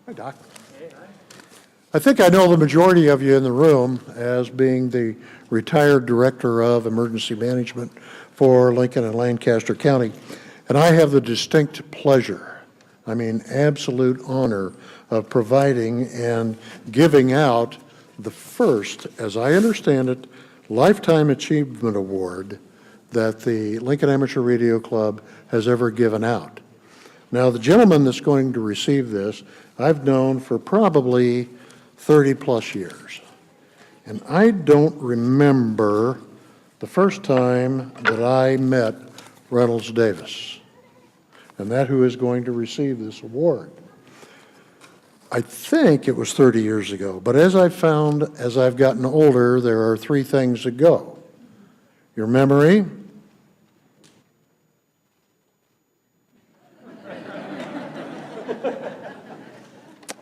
Hi, Doc. I think I know the majority of you in the room as being the retired Director of Emergency Management for Lincoln and Lancaster County. And I have the distinct pleasure, absolute honor of providing and giving out the first, as I understand it, Lifetime Achievement Award that the Lincoln Amateur Radio Club has ever given out. Now, the gentleman that's going to receive this, I've known for probably 30 plus years. And I don't remember the first time that I met Reynolds Davis, and that who is going to receive this award. I think it was 30 years ago, but as I've found, as I've gotten older, there are three things that go. Your memory,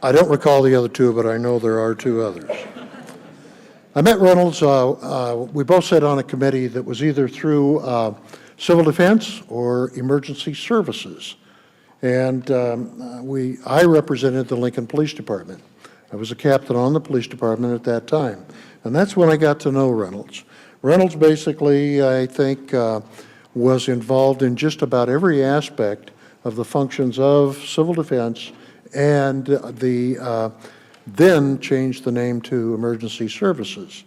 I don't recall the other two, but I know there are two others. I met Reynolds, we both sat on a committee that was either through civil defense or emergency services. And I represented the Lincoln Police Department. I was a captain on the police department at that time. And that's when I got to know Reynolds. Reynolds basically, I think, was involved in just about every aspect of the functions of civil defense, and then changed the name to emergency services.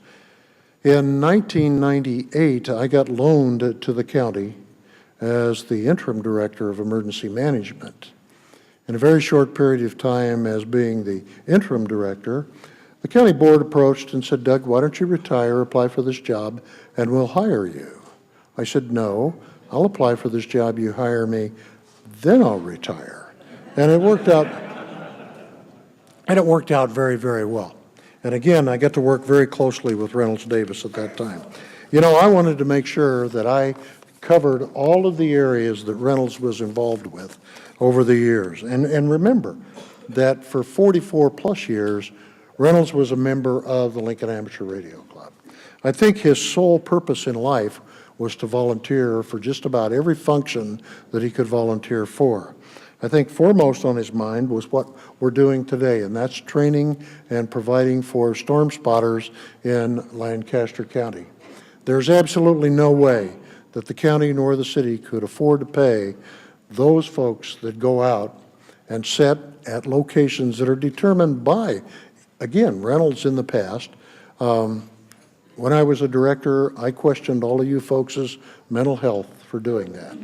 In 1998, I got loaned to the county as the interim director of emergency management. In a very short period of time as being the interim director, the county board approached and said, "Doug, why don't you retire, apply for this job, and we'll hire you." I said, "No, I'll apply for this job, you hire me, then I'll retire." And it worked out. And it worked out very, very well. And again, I got to work very closely with Reynolds Davis at that time. You know, I wanted to make sure that I covered all of the areas that Reynolds was involved with over the years. And remember that for 44 plus years, Reynolds was a member of the Lincoln Amateur Radio Club. I think his sole purpose in life was to volunteer for just about every function that he could volunteer for. I think foremost on his mind was what we're doing today, and that's training and providing for storm spotters in Lancaster County. There's absolutely no way that the county nor the city could afford to pay those folks that go out and set at locations that are determined by, again, Reynolds in the past. When I was a director, I questioned all of you folks' mental health for doing that.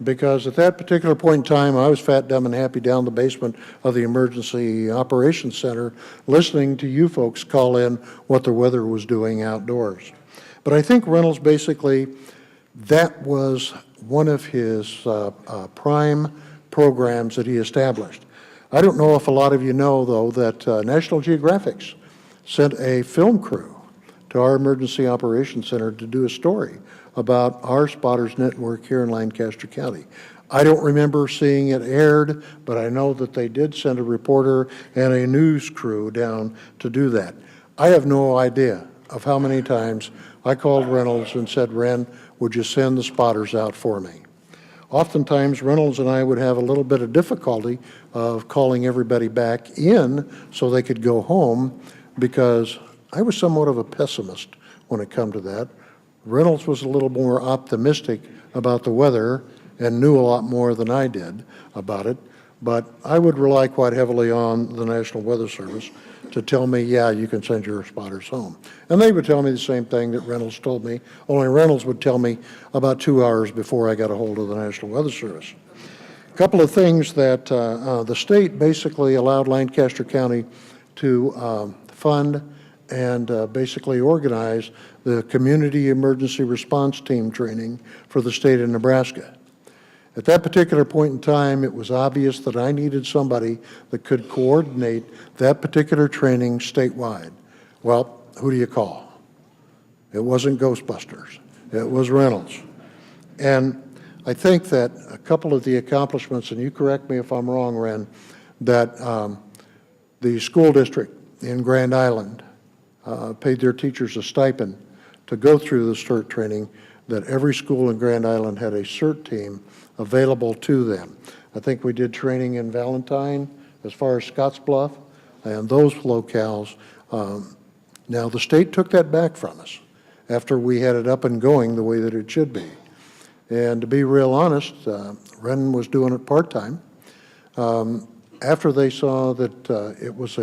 Because at that particular point in time, I was fat, dumb, and happy down the basement of the Emergency Operations Center listening to you folks call in what the weather was doing outdoors. But I think Reynolds basically, that was one of his prime programs that he established. I don't know if a lot of you know, though, that National Geographic sent a film crew to our Emergency Operations Center to do a story about our spotters network here in Lancaster County. I don't remember seeing it aired, but I know that they did send a reporter and a news crew down to do that. I have no idea of how many times I called Reynolds and said, "Ren, would you send the spotters out for me?" Oftentimes, Reynolds and I would have a little bit of difficulty of calling everybody back in so they could go home, because I was somewhat of a pessimist when it come to that. Reynolds was a little more optimistic about the weather and knew a lot more than I did about it, but I would rely quite heavily on the National Weather Service to tell me, yeah, you can send your spotters home. And they would tell me the same thing that Reynolds told me, only Reynolds would tell me about 2 hours before I got a hold of the National Weather Service. A couple of things that the state basically allowed Lancaster County to fund and basically organize the Community Emergency Response Team training for the state of Nebraska. At that particular point in time, it was obvious that I needed somebody that could coordinate that particular training statewide. Well, who do you call? It wasn't Ghostbusters. It was Reynolds. And I think that a couple of the accomplishments, and you correct me if I'm wrong, Ren, that the school district in Grand Island paid their teachers a stipend to go through the CERT training, that every school in Grand Island had a CERT team available to them. I think we did training in Valentine, as far as Scottsbluff and those locales. Now, the state took that back from us after we had it up and going the way that it should be. And to be real honest, Ren was doing it part-time. After they saw that it was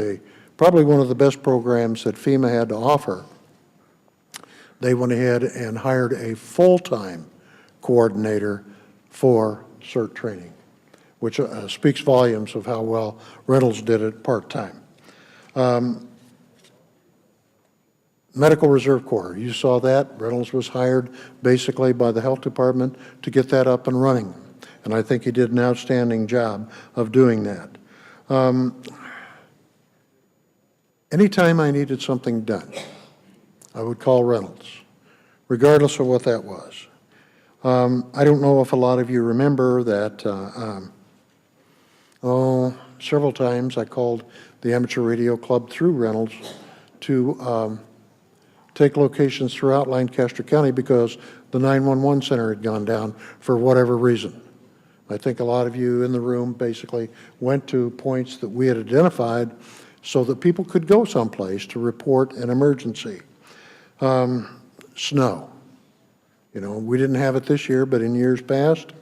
probably one of the best programs that FEMA had to offer, they went ahead and hired a full-time coordinator for CERT training, which speaks volumes of how well Reynolds did it part-time. Medical Reserve Corps, you saw that. Reynolds was hired basically by the health department to get that up and running. And I think he did an outstanding job of doing that. Anytime I needed something done, I would call Reynolds, regardless of what that was. I don't know if a lot of you remember that, several times I called the Amateur Radio Club through Reynolds to take locations throughout Lancaster County because the 911 center had gone down for whatever reason. I think a lot of you in the room basically went to points that we had identified so that people could go someplace to report an emergency. Snow. You know, we didn't have it this year, but in years past,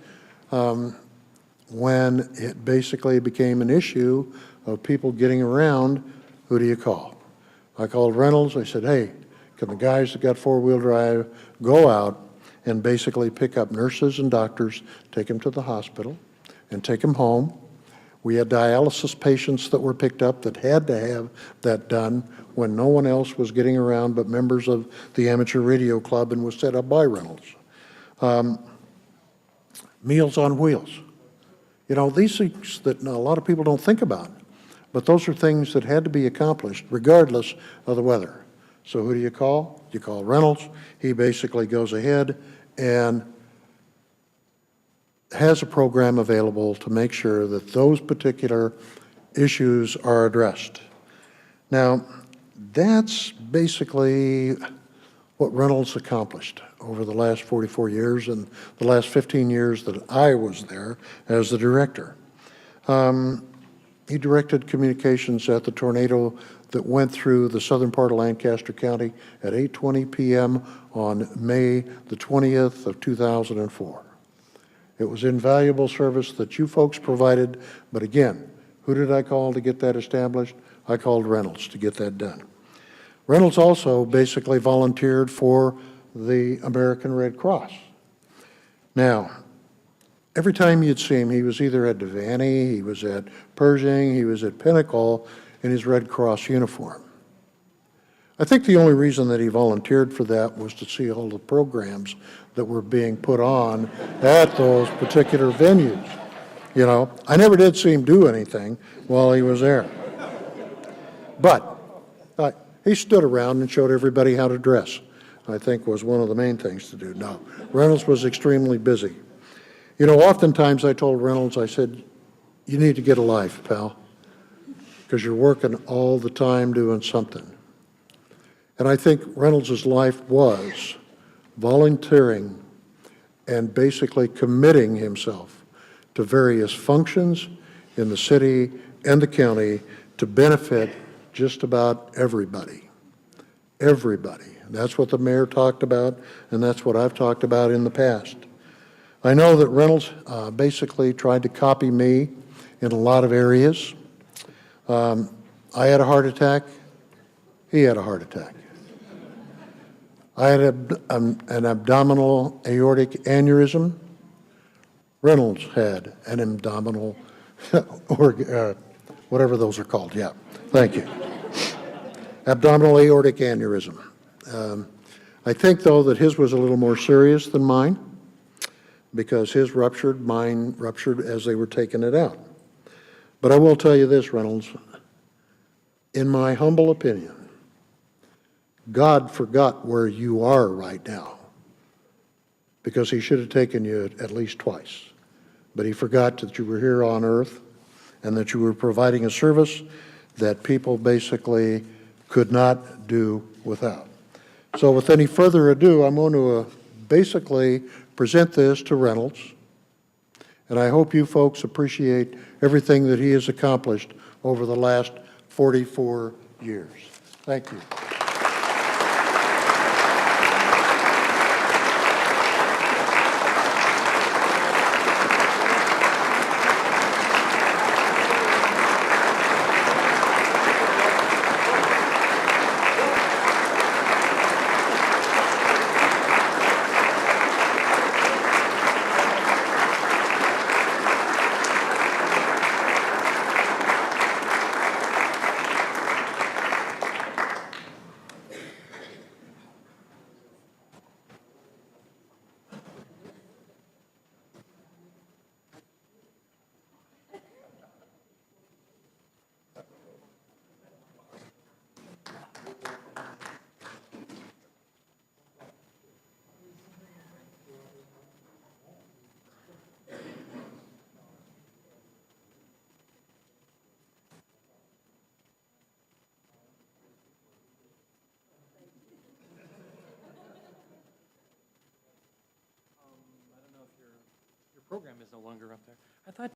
when it basically became an issue of people getting around, who do you call? I called Reynolds. I said, hey, can the guys that got four-wheel drive go out and basically pick up nurses and doctors, take them to the hospital, and take them home? We had dialysis patients that were picked up that had to have that done when no one else was getting around but members of the Amateur Radio Club and was set up by Reynolds. Meals on Wheels. You know, these things that a lot of people don't think about, but those are things that had to be accomplished regardless of the weather. So who do you call? You call Reynolds. He basically goes ahead and has a program available to make sure that those particular issues are addressed. Now, that's basically what Reynolds accomplished over the last 44 years and the last 15 years that I was there as the director. He directed communications at the tornado that went through the southern part of Lancaster County at 8:20 p.m. on May the 20th of 2004. It was invaluable service that you folks provided, but again, who did I call to get that established? I called Reynolds to get that done. Reynolds also basically volunteered for the American Red Cross. Now, every time you'd see him, he was either at Devaney, he was at Pershing, he was at Pinnacle in his Red Cross uniform. I think the only reason that he volunteered for that was to see all the programs that were being put on at those particular venues. You know, I never did see him do anything while he was there. But he stood around and showed everybody how to dress, I think was one of the main things to do. No, Reynolds was extremely busy. You know, oftentimes I told Reynolds, I said, you need to get a life, pal, because you're working all the time doing something. And I think Reynolds' life was volunteering and basically committing himself to various functions in the city and the county to benefit just about everybody. Everybody. That's what the mayor talked about, and that's what I've talked about in the past. I know that Reynolds basically tried to copy me in a lot of areas. I had a heart attack. He had a heart attack. I had an abdominal aortic aneurysm. Reynolds had an abdominal, or whatever those are called. Yeah, thank you. Abdominal aortic aneurysm. I think, though, that his was a little more serious than mine because his ruptured, mine ruptured as they were taking it out. But I will tell you this, Reynolds, in my humble opinion, God forgot where you are right now because he should have taken you at least twice. But he forgot that you were here on earth and that you were providing a service that people basically could not do without. So with any further ado, I'm going to basically present this to Reynolds, and I hope you folks appreciate everything that he has accomplished over the last 44 years. Thank you. Program is no longer up there. I thought